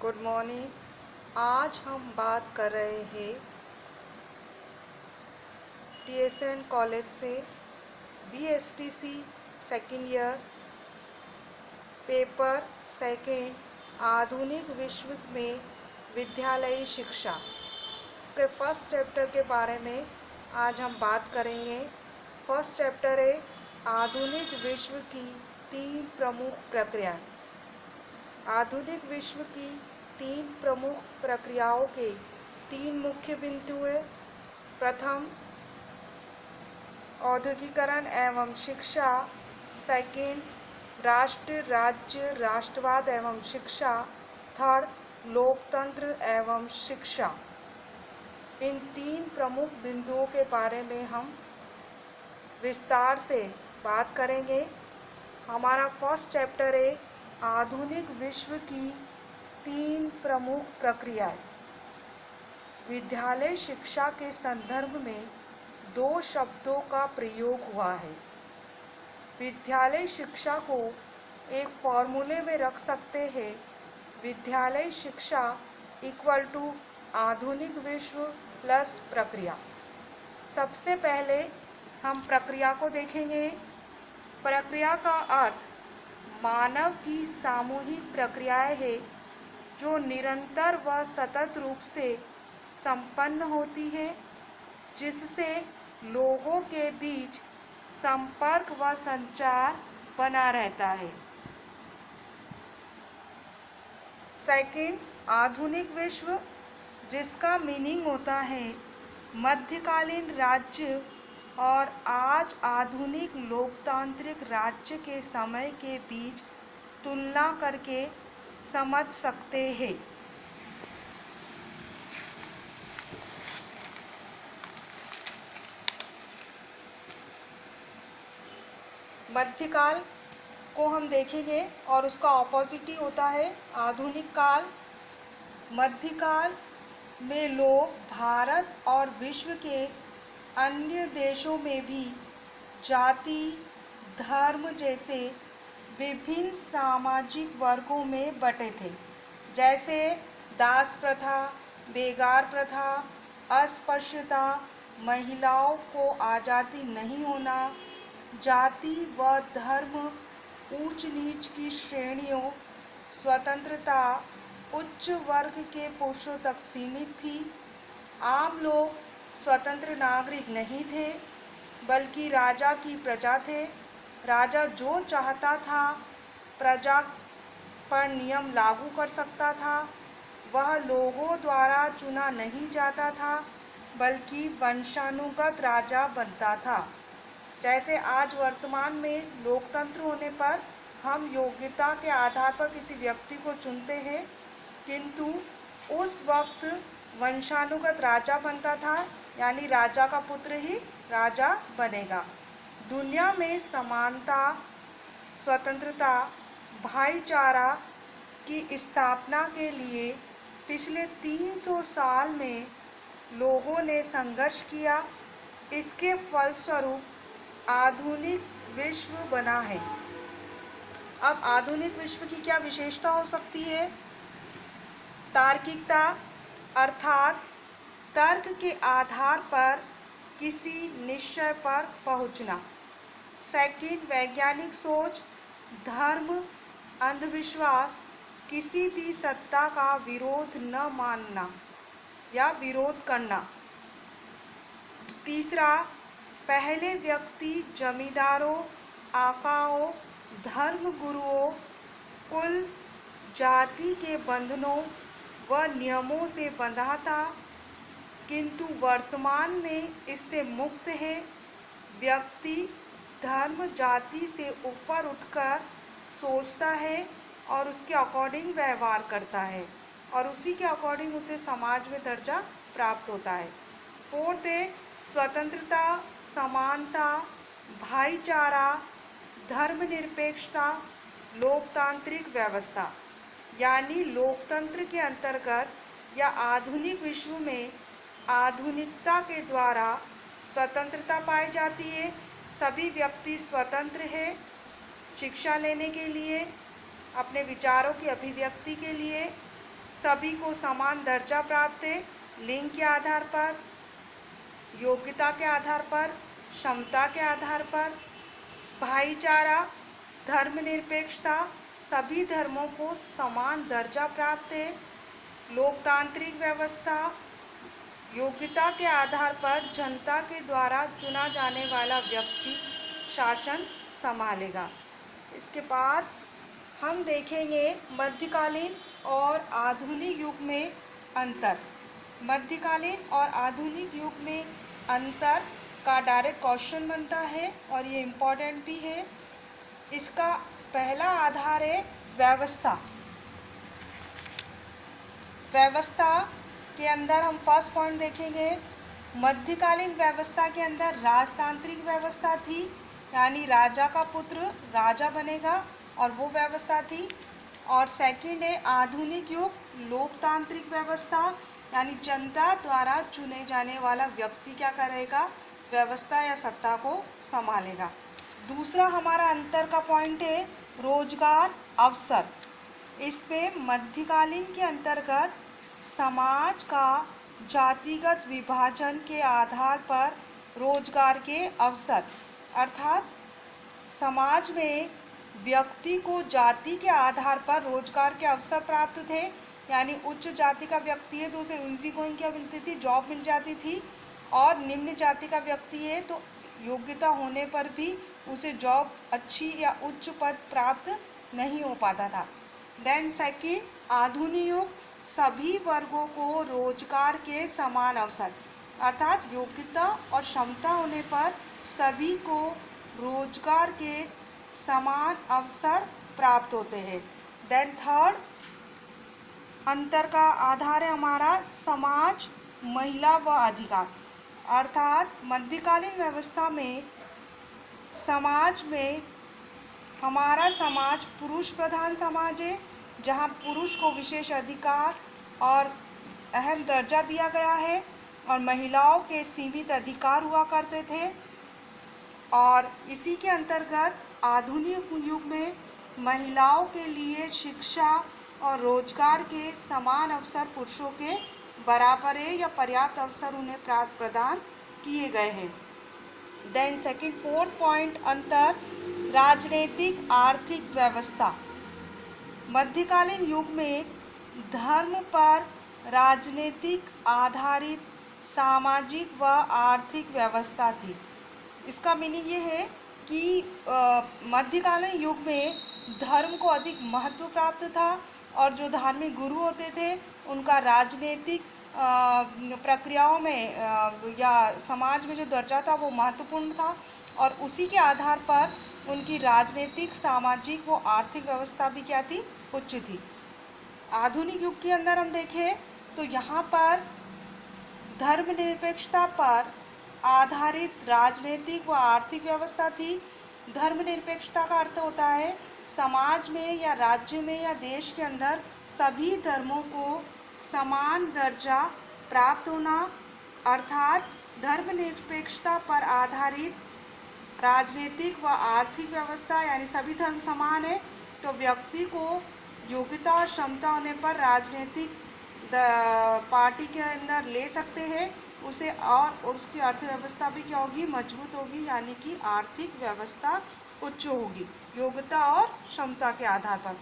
Good morning. आज हम बात कर रहे हैं टीएसएन कॉलेज से BSTC second year paper second आधुनिक विश्व में विद्यालयी शिक्षा, इसके फर्स्ट चैप्टर के बारे में आज हम बात करेंगे। फर्स्ट चैप्टर है आधुनिक विश्व की 3 प्रमुख प्रक्रियाएं। आधुनिक विश्व की 3 प्रमुख प्रक्रियाओं के 3 मुख्य बिंदु हैं। प्रथम, औद्योगिकरण एवं शिक्षा। सेकंड, राष्ट्र राज्य राष्ट्रवाद एवं शिक्षा। थर्ड, लोकतंत्र एवं शिक्षा। इन 3 प्रमुख बिंदुओं के बारे में हम विस्तार से बात करेंगे। हमारा फर्स्ट चैप्टर है आधुनिक विश्व की 3 प्रमुख प्रक्रियाएं। विद्यालय शिक्षा के संदर्भ में 2 शब्दों का प्रयोग हुआ है। विद्यालय शिक्षा को एक फॉर्मूले में रख सकते हैं, विद्यालय शिक्षा इक्वल टू आधुनिक विश्व प्लस प्रक्रिया। सबसे पहले हम प्रक्रिया को देखेंगे। प्रक्रिया का अर्थ मानव की सामूहिक प्रक्रियाएं हैं जो निरंतर व सतत रूप से संपन्न होती है, जिससे लोगों के बीच संपर्क व संचार बना रहता है। सेकंड, आधुनिक विश्व, जिसका मीनिंग होता है मध्यकालीन राज्य और आज आधुनिक लोकतांत्रिक राज्य के समय के बीच तुलना करके समझ सकते हैं। मध्यकाल को हम देखेंगे और उसका ऑपोजिट ही होता है आधुनिक काल। मध्यकाल में लोग भारत और विश्व के अन्य देशों में भी जाति, धर्म जैसे विभिन्न सामाजिक वर्गों में बंटे थे, जैसे दास प्रथा, बेगार प्रथा, अस्पृश्यता, महिलाओं को आज़ादी नहीं होना, जाति व धर्म, ऊंच नीच की श्रेणियों, स्वतंत्रता उच्च वर्ग के पुरुषों तक सीमित थी। आम लोग स्वतंत्र नागरिक नहीं थे, बल्कि राजा की प्रजा थे। राजा जो चाहता था प्रजा पर नियम लागू कर सकता था। वह लोगों द्वारा चुना नहीं जाता था, बल्कि वंशानुगत राजा बनता था। जैसे आज वर्तमान में लोकतंत्र होने पर हम योग्यता के आधार पर किसी व्यक्ति को चुनते हैं, किंतु उस वक्त वंशानुगत राजा बनता था, यानी राजा का पुत्र ही राजा बनेगा। दुनिया में समानता, स्वतंत्रता, भाईचारा की स्थापना के लिए पिछले 300 साल में लोगों ने संघर्ष किया। इसके फलस्वरूप आधुनिक विश्व बना है। अब आधुनिक विश्व की क्या विशेषता हो सकती है? तार्किकता, अर्थात तर्क के आधार पर किसी निश्चय पर पहुंचना। सेकंड, वैज्ञानिक सोच, धर्म, अंधविश्वास, किसी भी सत्ता का विरोध न मानना या विरोध करना। तीसरा, पहले व्यक्ति जमींदारों, आकाओं, धर्म गुरुओं, कुल, जाति के बंधनों व नियमों से बंधा था, किंतु वर्तमान में इससे मुक्त है। व्यक्ति धर्म जाति से ऊपर उठकर सोचता है और उसके अकॉर्डिंग व्यवहार करता है और उसी के अकॉर्डिंग उसे समाज में दर्जा प्राप्त होता है। फोर्थ है स्वतंत्रता, समानता, भाईचारा, धर्मनिरपेक्षता, लोकतांत्रिक व्यवस्था। यानी लोकतंत्र के अंतर्गत या आधुनिक विश्व में आधुनिकता के द्वारा स्वतंत्रता पाई जाती है। सभी व्यक्ति स्वतंत्र है शिक्षा लेने के लिए, अपने विचारों की अभिव्यक्ति के लिए। सभी को समान दर्जा प्राप्त है, लिंग के आधार पर, योग्यता के आधार पर, क्षमता के आधार पर, भाईचारा, धर्मनिरपेक्षता, सभी धर्मों को समान दर्जा प्राप्त है, लोकतांत्रिक व्यवस्था, योग्यता के आधार पर जनता के द्वारा चुना जाने वाला व्यक्ति शासन संभालेगा। इसके बाद हम देखेंगे मध्यकालीन और आधुनिक युग में अंतर। मध्यकालीन और आधुनिक युग में अंतर का डायरेक्ट क्वेश्चन बनता है और ये इम्पोर्टेंट भी है। इसका पहला आधार है व्यवस्था। व्यवस्था के अंदर हम फर्स्ट पॉइंट देखेंगे, मध्यकालीन व्यवस्था के अंदर राजतांत्रिक व्यवस्था थी, यानी राजा का पुत्र राजा बनेगा और वो व्यवस्था थी। और सेकंड है आधुनिक युग, लोकतांत्रिक व्यवस्था, यानी जनता द्वारा चुने जाने वाला व्यक्ति क्या करेगा, व्यवस्था या सत्ता को संभालेगा। दूसरा हमारा अंतर का पॉइंट है रोजगार अवसर। इसमें मध्यकालीन के अंतर्गत समाज का जातिगत विभाजन के आधार पर रोजगार के अवसर, अर्थात समाज में व्यक्ति को जाति के आधार पर रोजगार के अवसर प्राप्त थे, यानी उच्च जाति का व्यक्ति है तो उसे इजी गोइंग क्या मिलती थी, जॉब मिल जाती थी, और निम्न जाति का व्यक्ति है तो योग्यता होने पर भी उसे जॉब अच्छी या उच्च पद प्राप्त नहीं हो पाता था। देन सेकंड आधुनिक युग, सभी वर्गों को रोजगार के समान अवसर, अर्थात योग्यता और क्षमता होने पर सभी को रोजगार के समान अवसर प्राप्त होते हैं। देन थर्ड अंतर का आधार है हमारा समाज, महिला व अधिकार, अर्थात मध्यकालीन व्यवस्था में समाज में हमारा समाज पुरुष प्रधान समाज है, जहाँ पुरुष को विशेष अधिकार और अहम दर्जा दिया गया है और महिलाओं के सीमित अधिकार हुआ करते थे। और इसी के अंतर्गत आधुनिक युग में महिलाओं के लिए शिक्षा और रोजगार के समान अवसर पुरुषों के बराबर है या पर्याप्त अवसर उन्हें प्रदान किए गए हैं। देन सेकंड फोर्थ पॉइंट अंतर राजनीतिक आर्थिक व्यवस्था। मध्यकालीन युग में धर्म पर राजनीतिक आधारित सामाजिक व आर्थिक व्यवस्था थी। इसका मीनिंग ये है कि मध्यकालीन युग में धर्म को अधिक महत्व प्राप्त था और जो धार्मिक गुरु होते थे उनका राजनीतिक प्रक्रियाओं में या समाज में जो दर्जा था वो महत्वपूर्ण था और उसी के आधार पर उनकी राजनीतिक, सामाजिक व आर्थिक व्यवस्था भी क्या थी, उच्च थी। आधुनिक युग के अंदर हम देखें तो यहाँ पर धर्मनिरपेक्षता पर आधारित राजनीतिक व आर्थिक व्यवस्था थी। धर्मनिरपेक्षता का अर्थ होता है समाज में या राज्य में या देश के अंदर सभी धर्मों को समान दर्जा प्राप्त होना, अर्थात धर्मनिरपेक्षता पर आधारित राजनीतिक व आर्थिक व्यवस्था, यानी सभी धर्म समान है तो व्यक्ति को योग्यता और क्षमता होने पर राजनीतिक पार्टी के अंदर ले सकते हैं उसे, और उसकी अर्थव्यवस्था भी क्या होगी, मजबूत होगी, यानी कि आर्थिक व्यवस्था उच्च होगी योग्यता और क्षमता के आधार पर।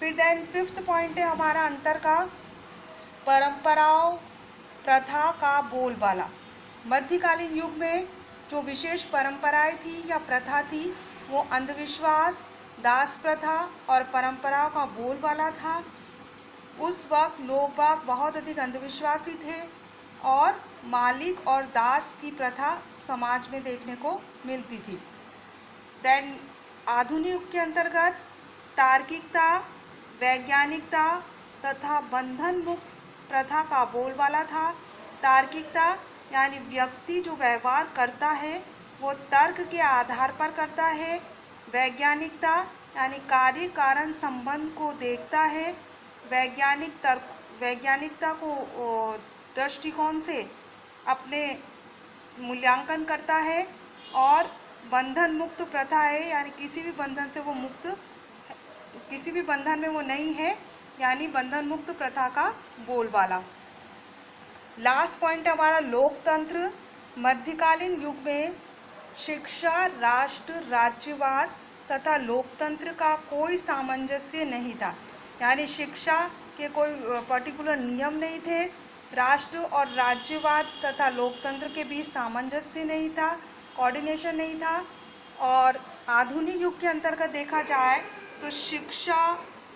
फिर देन फिफ्थ पॉइंट है हमारा अंतर का परंपराओं प्रथा का बोलबाला। मध्यकालीन युग में जो विशेष परंपराएं थी या प्रथा थी वो अंधविश्वास, दास प्रथा और परंपराओं का बोलबाला था। उस वक्त लोग बाग बहुत अधिक अंधविश्वासी थे और मालिक और दास की प्रथा समाज में देखने को मिलती थी। देन आधुनिक युग के अंतर्गत तार्किकता, वैज्ञानिकता तथा बंधन मुक्त प्रथा का बोलबाला था। तार्किकता यानी व्यक्ति जो व्यवहार करता है वो तर्क के आधार पर करता है। वैज्ञानिकता यानी कार्य कारण संबंध को देखता है, वैज्ञानिकता को दृष्टिकोण से अपने मूल्यांकन करता है। और बंधन मुक्त प्रथा है यानी किसी भी बंधन से वो मुक्त, किसी भी बंधन में वो नहीं है यानी बंधन मुक्त प्रथा का बोलबाला। लास्ट पॉइंट हमारा लोकतंत्र। मध्यकालीन युग में शिक्षा, राष्ट्र, राज्यवाद तथा लोकतंत्र का कोई सामंजस्य नहीं था, यानी शिक्षा के कोई पर्टिकुलर नियम नहीं थे, राष्ट्र और राज्यवाद तथा लोकतंत्र के बीच सामंजस्य नहीं था, कोऑर्डिनेशन नहीं था। और आधुनिक युग के अंतर्गत देखा जाए तो शिक्षा,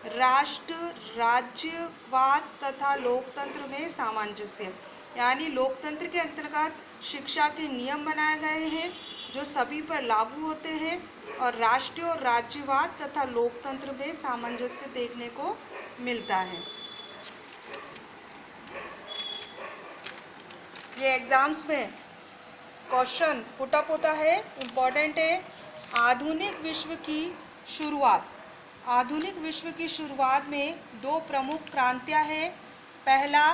राष्ट्र, राज्यवाद तथा लोकतंत्र में सामंजस्य, यानी लोकतंत्र के अंतर्गत शिक्षा के नियम बनाए गए हैं जो सभी पर लागू होते हैं, और राष्ट्रीय और राज्यवाद तथा लोकतंत्र में सामंजस्य देखने को मिलता है। ये एग्जाम्स में क्वेश्चन पुट अप होता है, इम्पॉर्टेंट है। आधुनिक विश्व की शुरुआत। आधुनिक विश्व की शुरुआत में दो प्रमुख क्रांतियां हैं। पहला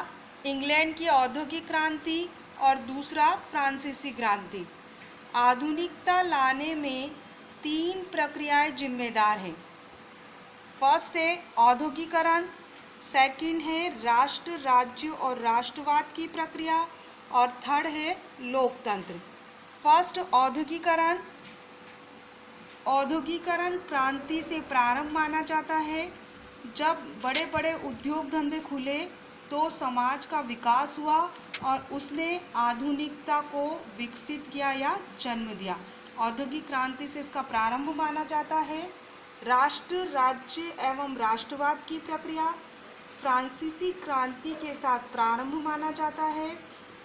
इंग्लैंड की औद्योगिक क्रांति और दूसरा फ्रांसीसी क्रांति। आधुनिकता लाने में तीन प्रक्रियाएं जिम्मेदार हैं। फर्स्ट है औद्योगिकरण, सेकंड है राष्ट्र, राज्य और राष्ट्रवाद की प्रक्रिया, और थर्ड है लोकतंत्र। फर्स्ट औद्योगिकरण। औद्योगिकरण क्रांति से प्रारंभ माना जाता है। जब बड़े बड़े उद्योग धंधे खुले तो समाज का विकास हुआ और उसने आधुनिकता को विकसित किया या जन्म दिया। औद्योगिक क्रांति से इसका प्रारंभ माना जाता है। राष्ट्र, राज्य एवं राष्ट्रवाद की प्रक्रिया फ्रांसीसी क्रांति के साथ प्रारंभ माना जाता है,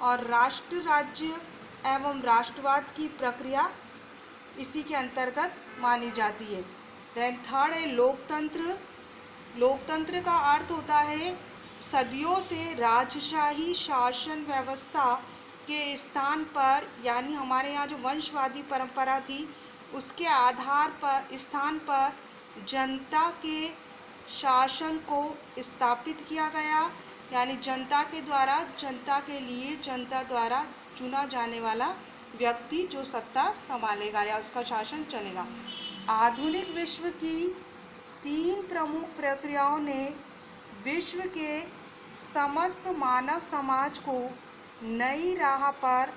और राष्ट्र, राज्य एवं राष्ट्रवाद की प्रक्रिया इसी के अंतर्गत मानी जाती है। देन थर्ड है लोकतंत्र। लोकतंत्र का अर्थ होता है सदियों से राजशाही शासन व्यवस्था के स्थान पर, यानी हमारे यहाँ जो वंशवादी परंपरा थी उसके आधार पर, स्थान पर जनता के शासन को स्थापित किया गया, यानी जनता के द्वारा, जनता के लिए, जनता द्वारा चुना जाने वाला व्यक्ति जो सत्ता संभालेगा या उसका शासन चलेगा। आधुनिक विश्व की तीन प्रमुख प्रक्रियाओं ने विश्व के समस्त मानव समाज को नई राह पर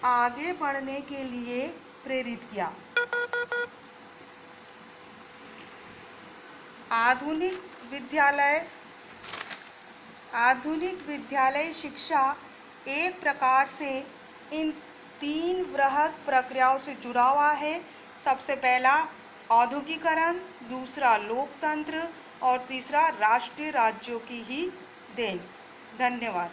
आगे बढ़ने के लिए प्रेरित किया। आधुनिक विद्यालय शिक्षा एक प्रकार से इन तीन वृहद प्रक्रियाओं से जुड़ा हुआ है। सबसे पहला औद्योगिकरण, दूसरा लोकतंत्र और तीसरा राष्ट्रीय राज्यों की ही देन। धन्यवाद।